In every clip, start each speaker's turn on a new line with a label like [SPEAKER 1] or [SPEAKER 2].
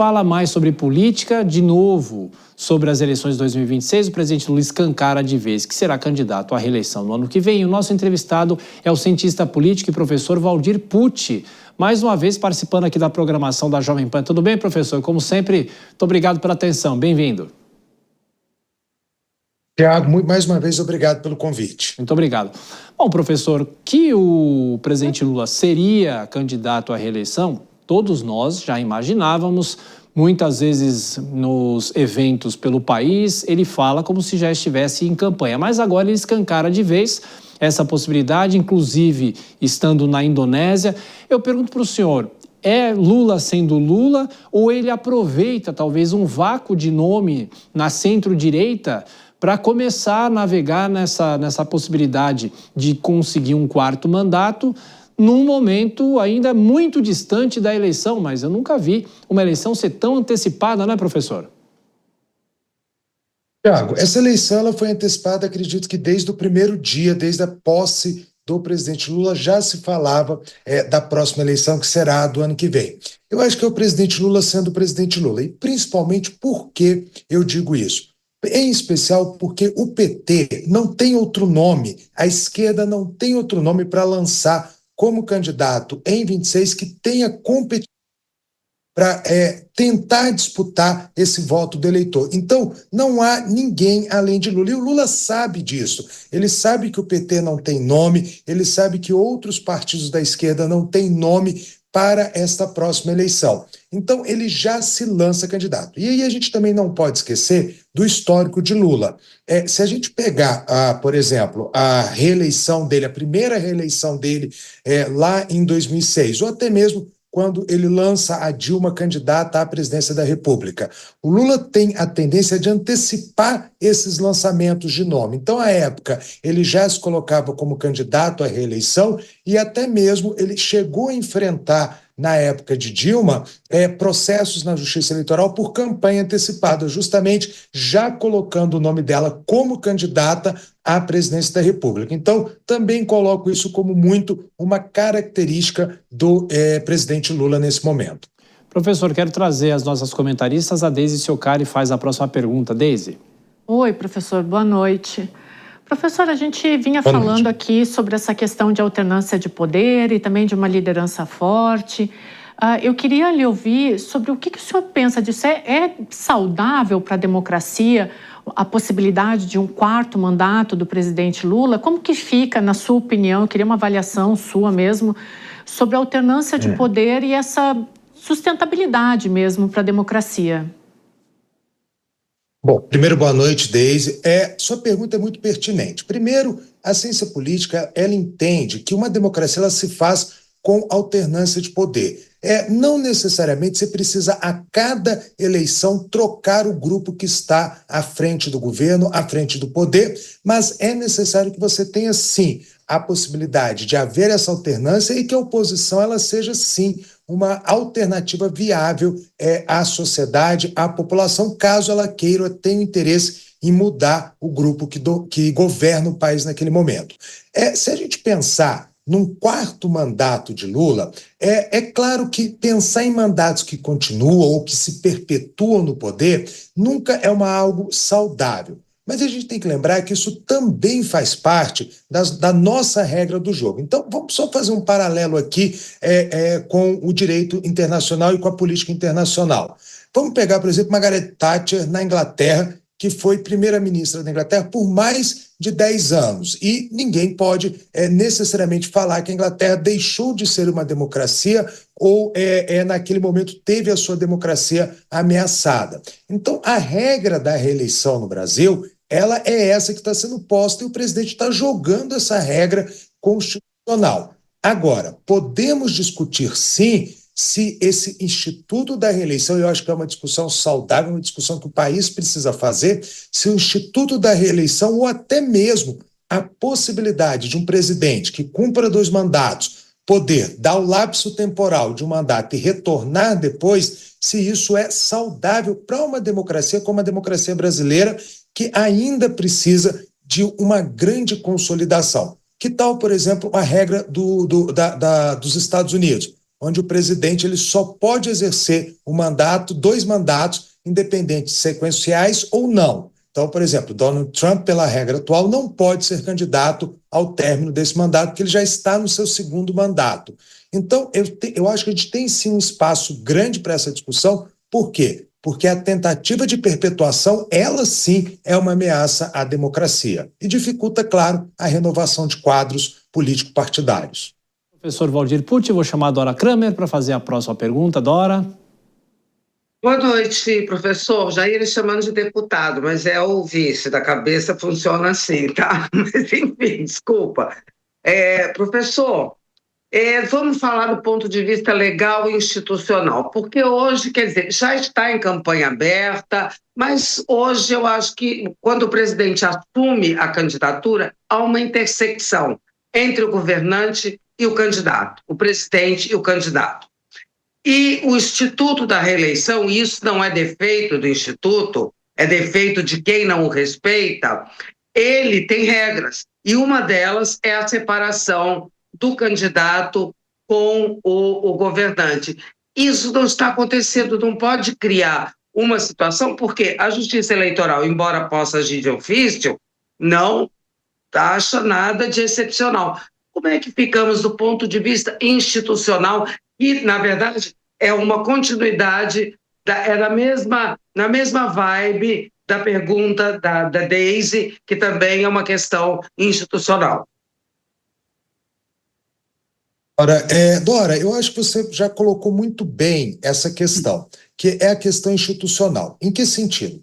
[SPEAKER 1] fala mais sobre política, de novo, sobre as eleições de 2026, o presidente Lula escancara de vez que será candidato à reeleição no ano que vem. O nosso entrevistado é o cientista político e professor Valdir Pucci, mais uma vez participando aqui da programação da Jovem Pan. Tudo bem, professor? Como sempre, muito obrigado pela atenção. Bem-vindo.
[SPEAKER 2] Tiago, mais uma vez, obrigado pelo convite.
[SPEAKER 1] Muito obrigado. Bom, professor, que o presidente Lula seria candidato à reeleição, todos nós já imaginávamos. Muitas vezes nos eventos pelo país, ele fala como se já estivesse em campanha, mas agora ele escancara de vez essa possibilidade, inclusive estando na Indonésia. Eu pergunto para o senhor, é Lula sendo Lula ou ele aproveita talvez um vácuo de nome na centro-direita para começar a navegar nessa possibilidade de conseguir um quarto mandato num momento ainda muito distante da eleição, mas eu nunca vi uma eleição ser tão antecipada, não é, professor?
[SPEAKER 2] Tiago, essa eleição ela foi antecipada, acredito que desde o primeiro dia, desde a posse do presidente Lula, já se falava da próxima eleição, que será a do ano que vem. Eu acho que é o presidente Lula sendo o presidente Lula, e principalmente por que eu digo isso? Em especial porque o PT não tem outro nome, a esquerda não tem outro nome para lançar como candidato em 26 que tenha competência para tentar disputar esse voto do eleitor. Então, não há ninguém além de Lula. E o Lula sabe disso. Ele sabe que o PT não tem nome, ele sabe que outros partidos da esquerda não têm nome para esta próxima eleição. Então, ele já se lança candidato. E aí a gente também não pode esquecer do histórico de Lula. Se a gente pegar, por exemplo, a reeleição dele, a primeira reeleição dele lá em 2006, ou até mesmo quando ele lança a Dilma candidata à presidência da República. O Lula tem a tendência de antecipar esses lançamentos de nome. Então, à época, ele já se colocava como candidato à reeleição e até mesmo ele chegou a enfrentar, na época de Dilma, processos na Justiça Eleitoral por campanha antecipada, justamente já colocando o nome dela como candidata à presidência da República. Então, também coloco isso como muito uma característica do presidente Lula nesse momento.
[SPEAKER 1] Professor, quero trazer as nossas comentaristas. A Deise Ciocari faz a próxima pergunta. Deise.
[SPEAKER 3] Oi, professor, boa noite. Professor, a gente vinha falando aqui sobre essa questão de alternância de poder e também de uma liderança forte. Eu queria lhe ouvir sobre o que o senhor pensa disso. É saudável para a democracia a possibilidade de um quarto mandato do presidente Lula? Como que fica, na sua opinião, eu queria uma avaliação sua mesmo, sobre a alternância de poder e essa sustentabilidade mesmo para a democracia?
[SPEAKER 2] Bom, primeiro, boa noite, Deise. Sua pergunta é muito pertinente. Primeiro, a ciência política, ela entende que uma democracia ela se faz com alternância de poder. Não necessariamente você precisa, a cada eleição, trocar o grupo que está à frente do governo, à frente do poder, mas é necessário que você tenha, sim, a possibilidade de haver essa alternância e que a oposição ela seja, sim, uma alternativa viável à sociedade, à população, caso ela queira ou tenha interesse em mudar o grupo que governa o país naquele momento. Se a gente pensar num quarto mandato de Lula, é claro que pensar em mandatos que continuam ou que se perpetuam no poder nunca é algo saudável. Mas a gente tem que lembrar que isso também faz parte da nossa regra do jogo. Então, vamos só fazer um paralelo aqui com o direito internacional e com a política internacional. Vamos pegar, por exemplo, Margaret Thatcher na Inglaterra, que foi primeira-ministra da Inglaterra por mais de 10 anos. E ninguém pode necessariamente falar que a Inglaterra deixou de ser uma democracia ou naquele momento teve a sua democracia ameaçada. Então, a regra da reeleição no Brasil, ela é essa que está sendo posta e o presidente está jogando essa regra constitucional. Agora, podemos discutir, sim, se esse instituto da reeleição, eu acho que é uma discussão saudável, uma discussão que o país precisa fazer, se o instituto da reeleição ou até mesmo a possibilidade de um presidente que cumpra 2 mandatos poder dar o lapso temporal de um mandato e retornar depois, se isso é saudável para uma democracia como a democracia brasileira, que ainda precisa de uma grande consolidação. Que tal, por exemplo, a regra dos Estados Unidos? onde o presidente ele só pode exercer um mandato, 2 mandatos, independentes sequenciais ou não. Então, por exemplo, Donald Trump, pela regra atual, não pode ser candidato ao término desse mandato, porque ele já está no seu 2º mandato. Então, eu acho que a gente tem sim um espaço grande para essa discussão. Por quê? Porque a tentativa de perpetuação, ela sim é uma ameaça à democracia e dificulta, claro, a renovação de quadros político-partidários.
[SPEAKER 1] Professor Waldir Pucci, vou chamar a Dora Kramer para fazer a próxima pergunta. Dora.
[SPEAKER 4] Boa noite, professor. Já ia lhe chamando de deputado, mas é o vice, da cabeça funciona assim, tá? Mas, enfim, desculpa. Professor, vamos falar do ponto de vista legal e institucional, porque hoje, quer dizer, já está em campanha aberta, mas hoje eu acho que quando o presidente assume a candidatura, há uma intersecção entre o governante e o candidato, o presidente e o candidato. E o Instituto da Reeleição, e isso não é defeito do Instituto, é defeito de quem não o respeita, ele tem regras, e uma delas é a separação do candidato com o governante. Isso não está acontecendo, não pode criar uma situação, porque a Justiça Eleitoral, embora possa agir de ofício, não acha nada de excepcional. Como é que ficamos do ponto de vista institucional? E, na verdade, é uma continuidade, na mesma vibe da pergunta da Daisy, que também é uma questão institucional.
[SPEAKER 2] Dora, eu acho que você já colocou muito bem essa questão, que é a questão institucional. Em que sentido?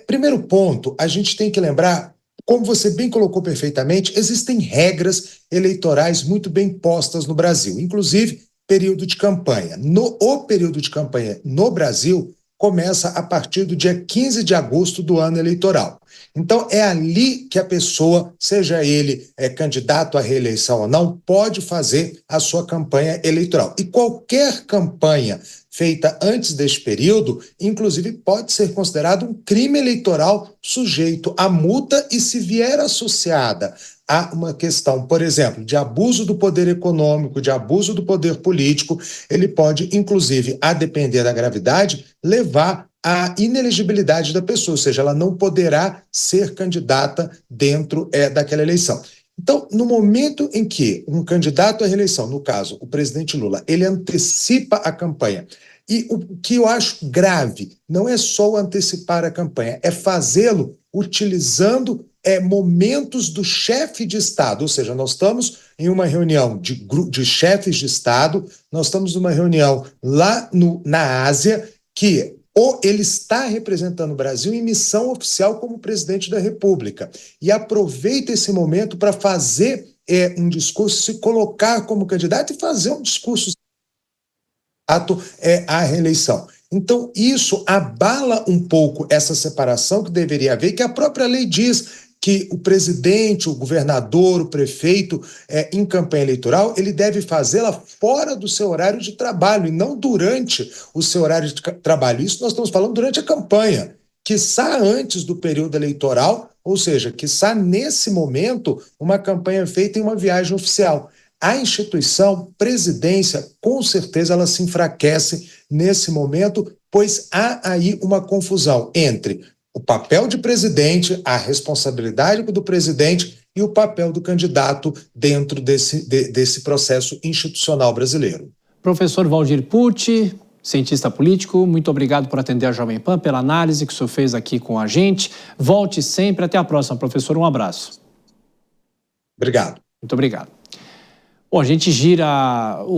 [SPEAKER 2] Primeiro ponto, a gente tem que lembrar, como você bem colocou perfeitamente, existem regras eleitorais muito bem postas no Brasil, inclusive período de campanha. O período de campanha no Brasil começa a partir do dia 15 de agosto do ano eleitoral. Então, é ali que a pessoa, seja ele candidato à reeleição ou não, pode fazer a sua campanha eleitoral. E qualquer campanha feita antes deste período, inclusive, pode ser considerado um crime eleitoral sujeito a multa e, se vier associada a uma questão, por exemplo, de abuso do poder econômico, de abuso do poder político, ele pode, inclusive, a depender da gravidade, levar à inelegibilidade da pessoa, ou seja, ela não poderá ser candidata dentro daquela eleição. Então, no momento em que um candidato à reeleição, no caso, o presidente Lula, ele antecipa a campanha, e o que eu acho grave não é só antecipar a campanha, é fazê-lo utilizando momentos do chefe de Estado, ou seja, nós estamos em uma reunião de chefes de Estado, nós estamos numa reunião lá na Ásia, que ele está representando o Brasil em missão oficial como presidente da República, e aproveita esse momento para fazer um discurso, se colocar como candidato e fazer um discurso à reeleição. Então, isso abala um pouco essa separação que deveria haver, que a própria lei diz que o presidente, o governador, o prefeito, em campanha eleitoral, ele deve fazê-la fora do seu horário de trabalho e não durante o seu horário de trabalho. Isso nós estamos falando durante a campanha, quiçá antes do período eleitoral, ou seja, quiçá nesse momento, uma campanha feita em uma viagem oficial. A instituição, presidência, com certeza ela se enfraquece nesse momento, pois há aí uma confusão entre o papel de presidente, a responsabilidade do presidente e o papel do candidato dentro desse processo institucional brasileiro.
[SPEAKER 1] Professor Waldir Pucci, cientista político, muito obrigado por atender a Jovem Pan, pela análise que o senhor fez aqui com a gente. Volte sempre. Até a próxima, professor. Um abraço.
[SPEAKER 2] Obrigado.
[SPEAKER 1] Muito obrigado. Bom, a gente gira